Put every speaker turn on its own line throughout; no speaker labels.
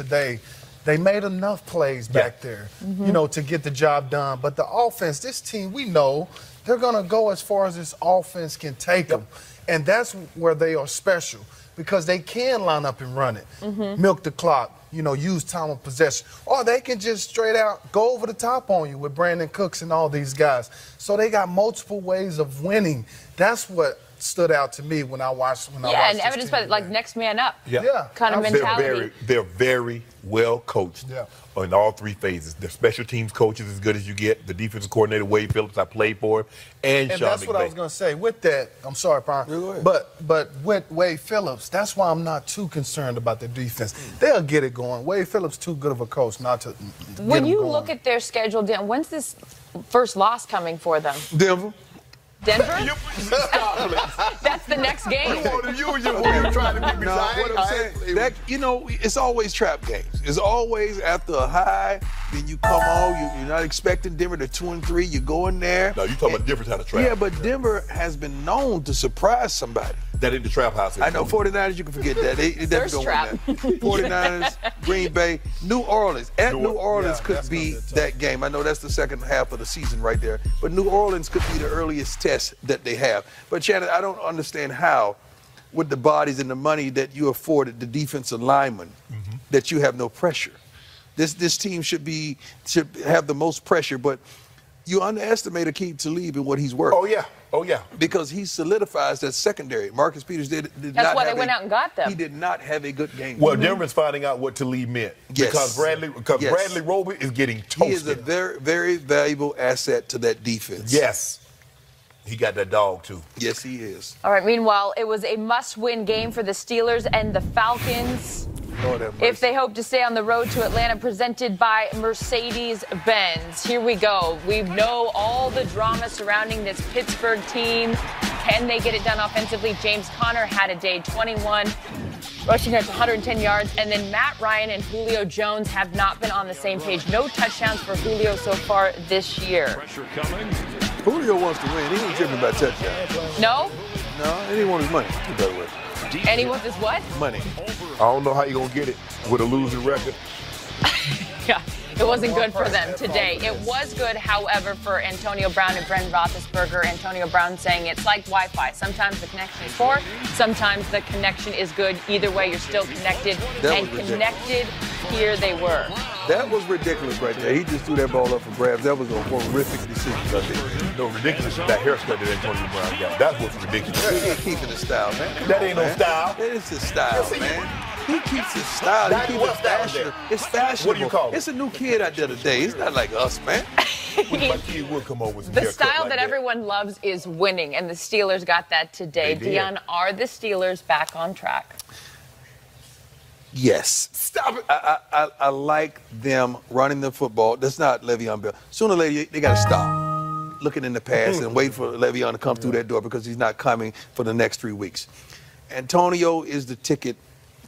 today, they made enough plays back there, to get the job done. But the offense, this team, we know they're going to go as far as this offense can take them. And that's where they are special because they can line up and run it, milk the clock, use time of possession. Or they can just straight out go over the top on you with Brandon Cooks and all these guys. So they got multiple ways of winning. That's what stood out to me when I watched.
And evidence by like next man up kind of mentality.
They're very well coached in all three phases. The special teams coach is as good as you get. The defensive coordinator, Wade Phillips, I played for him, and Sean
that's
McVay.
what I was going to say. With that, I'm sorry, Brian, but with Wade Phillips, that's why I'm not too concerned about the defense. They'll get it going. Wade Phillips too good of a coach not to.
When you look at their schedule, Dan, when's this first loss coming for them?
Denver.
Denver? That's the next game.
You want to use your word trying to make me
what I'm saying, that, it's always trap games. It's always after a high, then you come on, you're not expecting Denver to 2-3, you go in there.
No, you're talking about different kind of trap.
Yeah, but Denver has been known to surprise somebody.
That in the trap house.
I know, 49ers, you can forget that. They definitely don't win that. 49ers, Green Bay, New Orleans. New Orleans could be that game. I know that's the second half of the season right there. But New Orleans could be the earliest test that they have. But, Shannon, I don't understand how, with the bodies and the money that you afforded the defensive linemen, that you have no pressure. This team should have the most pressure, but you underestimate Aqib Talib and what he's worth.
Oh, yeah.
Because he solidifies that secondary. Marcus Peters did
That's
not
why
have
they went out and got them.
He did not have a good game.
Well, Denver's finding out what Talib meant.
Yes.
Because Bradley Roby is getting toasted.
He is a very, very valuable asset to that defense.
Yes. He got that dog, too.
Yes, he is.
All right, meanwhile, it was a must-win game for the Steelers and the Falcons. If they hope to stay on the road to Atlanta, presented by Mercedes-Benz. Here we go. We know all the drama surrounding this Pittsburgh team. Can they get it done offensively? James Conner had a day, 21, rushing at 110 yards. And then Matt Ryan and Julio Jones have not been on the same page. No touchdowns for Julio so far this year.
Pressure coming.
Julio wants to win. He ain't tripping about touchdowns.
No?
No, and he wants his money, by the way.
And he wants his what?
Money.
I don't know how you're going to get it with a losing record.
Yeah, it wasn't good for them today. It was good, however, for Antonio Brown and Bren Roethlisberger. Antonio Brown saying it's like Wi-Fi. Sometimes the connection is poor, sometimes the connection is good. Either way, you're still connected. And connected, here they were.
That was ridiculous right there. He just threw that ball up for grabs. That was a horrific decision, I think.
No, ridiculous is that haircut that Antonio Brown got. That's what's ridiculous.
He ain't keeping his style, man.
That ain't no style.
That is his style, man. He keeps his style. He keeps it fashionable. It's fashionable.
What do you call it?
It's a new kid out there today. It's not like us, man.
My kid will come over with some
The
haircut
style
like
that everyone loves is winning, and the Steelers got that today.
They did.
Dion, are the Steelers back on track?
Yes.
Stop it.
I like them running the football. That's not Le'Veon Bell. Sooner or later, they got to stop looking in the past and wait for Le'Veon to come through that door because he's not coming for the next 3 weeks. Antonio is the ticket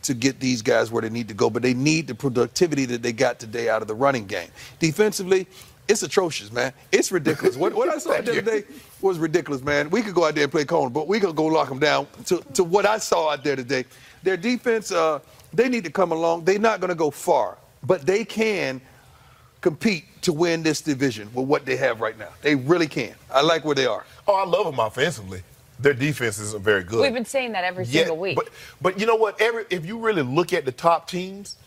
to get these guys where they need to go, but they need the productivity that they got today out of the running game. Defensively, it's atrocious, man. It's ridiculous. What I saw the other day was ridiculous, man. We could go out there and play corner, but we could go lock them down to what I saw out there today. Their defense, they need to come along. They're not going to go far, but they can compete to win this division with what they have right now. They really can. I like where they are.
Oh, I love them offensively. Their defenses are very good.
We've been saying that every single week.
But you know what? If you really look at the top teams,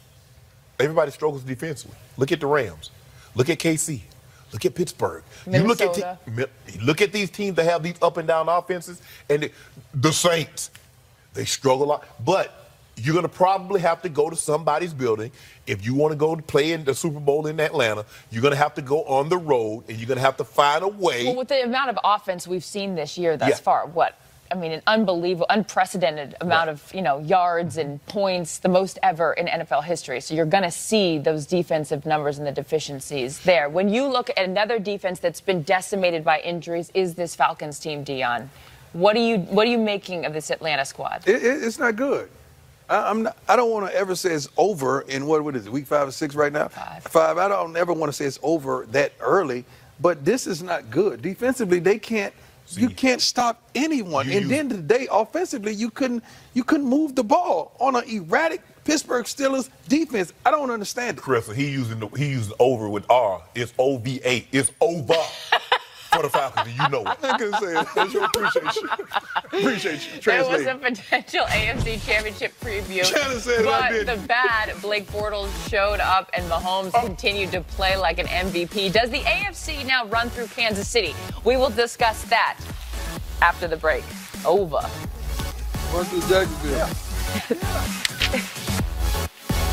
everybody struggles defensively. Look at the Rams. Look at KC. Look at Pittsburgh.
Minnesota.
You look at these teams that have these up and down offenses, and the Saints, they struggle a lot. But you're going to probably have to go to somebody's building. If you want to go to play in the Super Bowl in Atlanta, you're going to have to go on the road, and you're going to have to find a way.
Well, with the amount of offense we've seen this year thus far, an unbelievable, unprecedented amount of, yards and points, the most ever in NFL history. So you're going to see those defensive numbers and the deficiencies there. When you look at another defense that's been decimated by injuries, is this Falcons team, Dion? What are you making of this Atlanta squad?
It's not good. I don't want to ever say it's over in what is it, week 5 or 6 right now? 5. I don't ever want to say it's over that early, but this is not good. Defensively, you can't stop anyone. And then today, offensively, you couldn't move the ball on an erratic Pittsburgh Steelers defense, I don't understand it.
Chris, he using over with R. It's OVA. It's over for the Falcons. You know it.
I couldn't say it. I sure appreciate you. Appreciate you.
There was
Translate.
a potential AFC Championship preview,
Shannon said it, I
but
did.
the bad Blake Bortles showed up and Mahomes continued to play like an MVP. Does the AFC now run through Kansas City? We will discuss that after the break. Over.
Versus Jacksonville.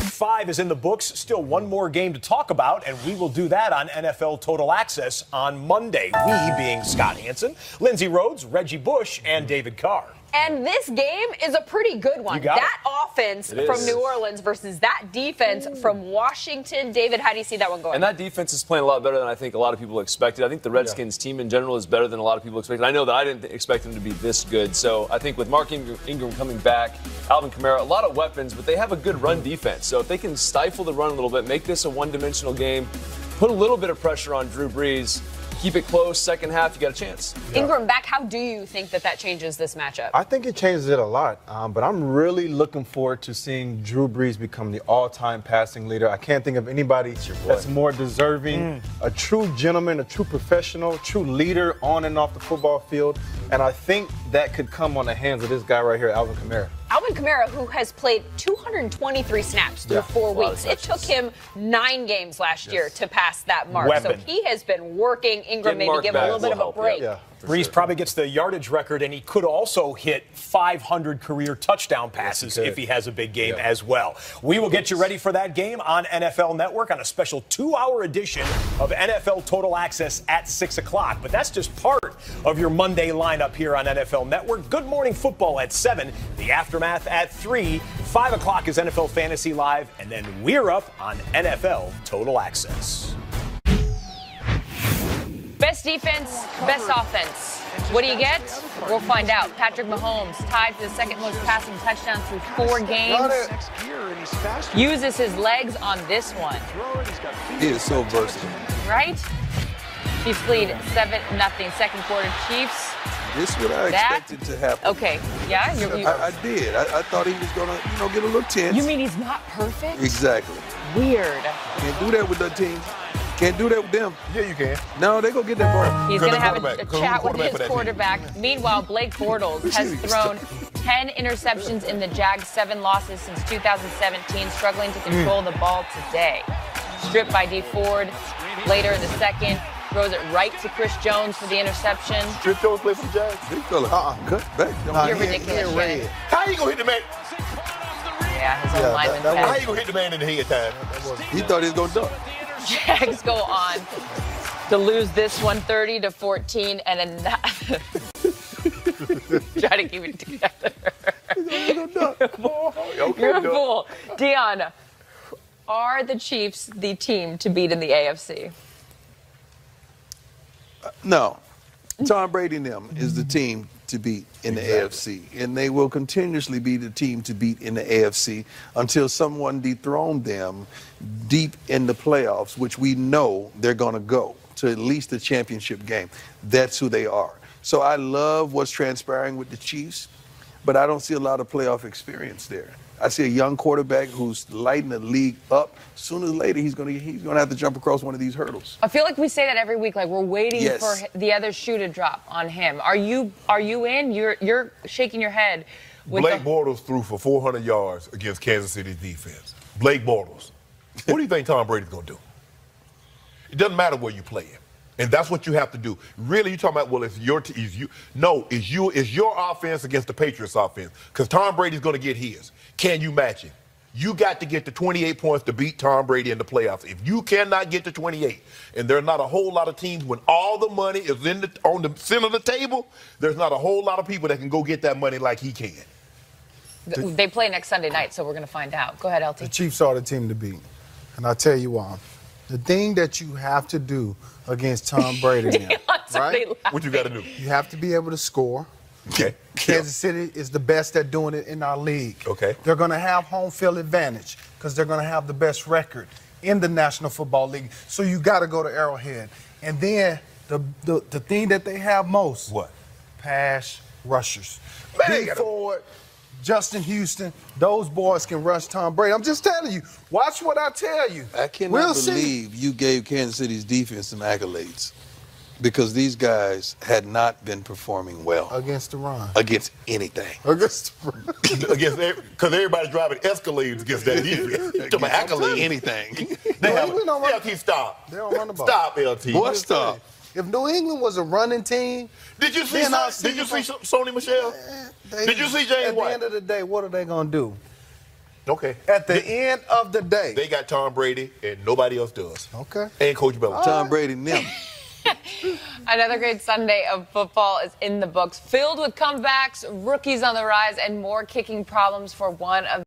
5 is in the books. Still one more game to talk about, and we will do that on NFL Total Access on Monday. We being Scott Hansen, Lindsey Rhodes, Reggie Bush, and David Carr.
And this game is a pretty good one.
You got
That offense from New Orleans versus that defense from Washington. David, how do you see that one going?
And that defense is playing a lot better than I think a lot of people expected. I think the Redskins team in general is better than a lot of people expected. I know that I didn't expect them to be this good. So I think with Mark Ingram coming back, Alvin Kamara, a lot of weapons, but they have a good run defense. So if they can stifle the run a little bit, make this a one-dimensional game, put a little bit of pressure on Drew Brees, keep it close, second half, you got a chance.
Ingram back, how do you think that changes this matchup?
I think it changes it a lot, but I'm really looking forward to seeing Drew Brees become the all-time passing leader. I can't think of anybody that's more deserving, a true gentleman, a true professional, true leader on and off the football field, and I think that could come on the hands of this guy right here, Alvin Kamara.
Alvin Kamara, who has played 223 snaps through 4 weeks. It took him 9 games last year to pass that mark.
Weapon.
So he has been working. Ingram
Getting
maybe
Mark
give him a
back
little bit of
will
a
help,
break.
Yeah.
Brees probably gets the yardage record, and he could also hit 500 career touchdown passes if he has a big game as well. We will get you ready for that game on NFL Network on a special 2-hour edition of NFL Total Access at 6 o'clock. But that's just part of your Monday lineup here on NFL Network. Good Morning Football at 7, the Aftermath at 3, 5 o'clock is NFL Fantasy Live, and then we're up on NFL Total Access.
Best defense, best offense. What do you get? We'll find out. Patrick Mahomes tied for the second most passing touchdowns through 4 games. Uses his legs on this one.
He is so versatile.
Right? Chiefs lead 7-0. Second quarter Chiefs.
This is what I expected to happen.
Okay. Yeah?
I did. I thought he was going to get a little tense.
You mean he's not perfect?
Exactly.
Weird.
Can't do that with the team. Can't do that with them.
Yeah, you can.
No, they go get that ball.
He's
Good
going to have
quarterback.
a
Good
chat with
quarterback for
his
that
quarterback. Meanwhile, Blake Bortles has thrown 10 interceptions in the Jags' 7 losses since 2017, struggling to control the ball today. Stripped by D. Ford later in the second. Throws it right to Chris Jones for the interception.
Chris Jones play for the Jags.
Big fella. Cut back.
You're ridiculous, Shannon.
How you gonna hit the man?
Yeah, his own lineman
How
said.
you gonna hit the man in the head time?
He thought he was going to duck.
Jags go on to lose this one 30-14 and try to keep it together. You're a fool. Dion, are the Chiefs the team to beat in the AFC?
No. Tom Brady and them is the team to beat in the AFC. And they will continuously be the team to beat in the AFC until someone dethroned them deep in the playoffs, which we know they're going to go to at least the championship game. That's who they are. So I love what's transpiring with the Chiefs, but I don't see a lot of playoff experience there. I see a young quarterback who's lighting the league up. Sooner or later, he's gonna have to jump across one of these hurdles.
I feel like we say that every week, like we're waiting for the other shoe to drop on him. Are you in? You're shaking your head. With
Blake Bortles threw for 400 yards against Kansas City's defense. Blake Bortles. What do you think Tom Brady's gonna do? It doesn't matter where you play him. And that's what you have to do. Really, you're talking about, well, it's your offense against the Patriots' offense. Because Tom Brady's going to get his. Can you match him? You got to get to 28 points to beat Tom Brady in the playoffs. If you cannot get to 28, and there are not a whole lot of teams when all the money is on the center of the table, there's not a whole lot of people that can go get that money like he can.
They play next Sunday night, so we're going to find out. Go ahead, LT.
The Chiefs are the team to beat. And I'll tell you why. The thing that you have to do against Tom Brady now, right?
What you got to do?
You have to be able to score.
Okay.
Kansas City is the best at doing it in our league.
Okay.
They're going to have home field advantage because they're going to have the best record in the National Football League. So you got to go to Arrowhead. And then the thing that they have most.
What?
Pass rushers.
Man,
Big forward, Justin Houston, those boys can rush Tom Brady. I'm just telling you, watch what I tell you.
I cannot believe you gave Kansas City's defense some accolades because these guys had not been performing well.
Against the run.
Against anything.
Against the run.
Because everybody's driving Escalades against that defense.
Against accolade anything.
LT, stop.
They don't run the ball.
Stop, LT.
What stop?
If New England was a running team,
Did you see Sony Michel? Did you see James White?
At the end of the day, what are they going to do?
Okay.
At the end of the day.
They got Tom Brady, and nobody else does.
Okay.
And Coach Belichick.
Tom Brady, them.
Another great Sunday of football is in the books, filled with comebacks, rookies on the rise, and more kicking problems for one of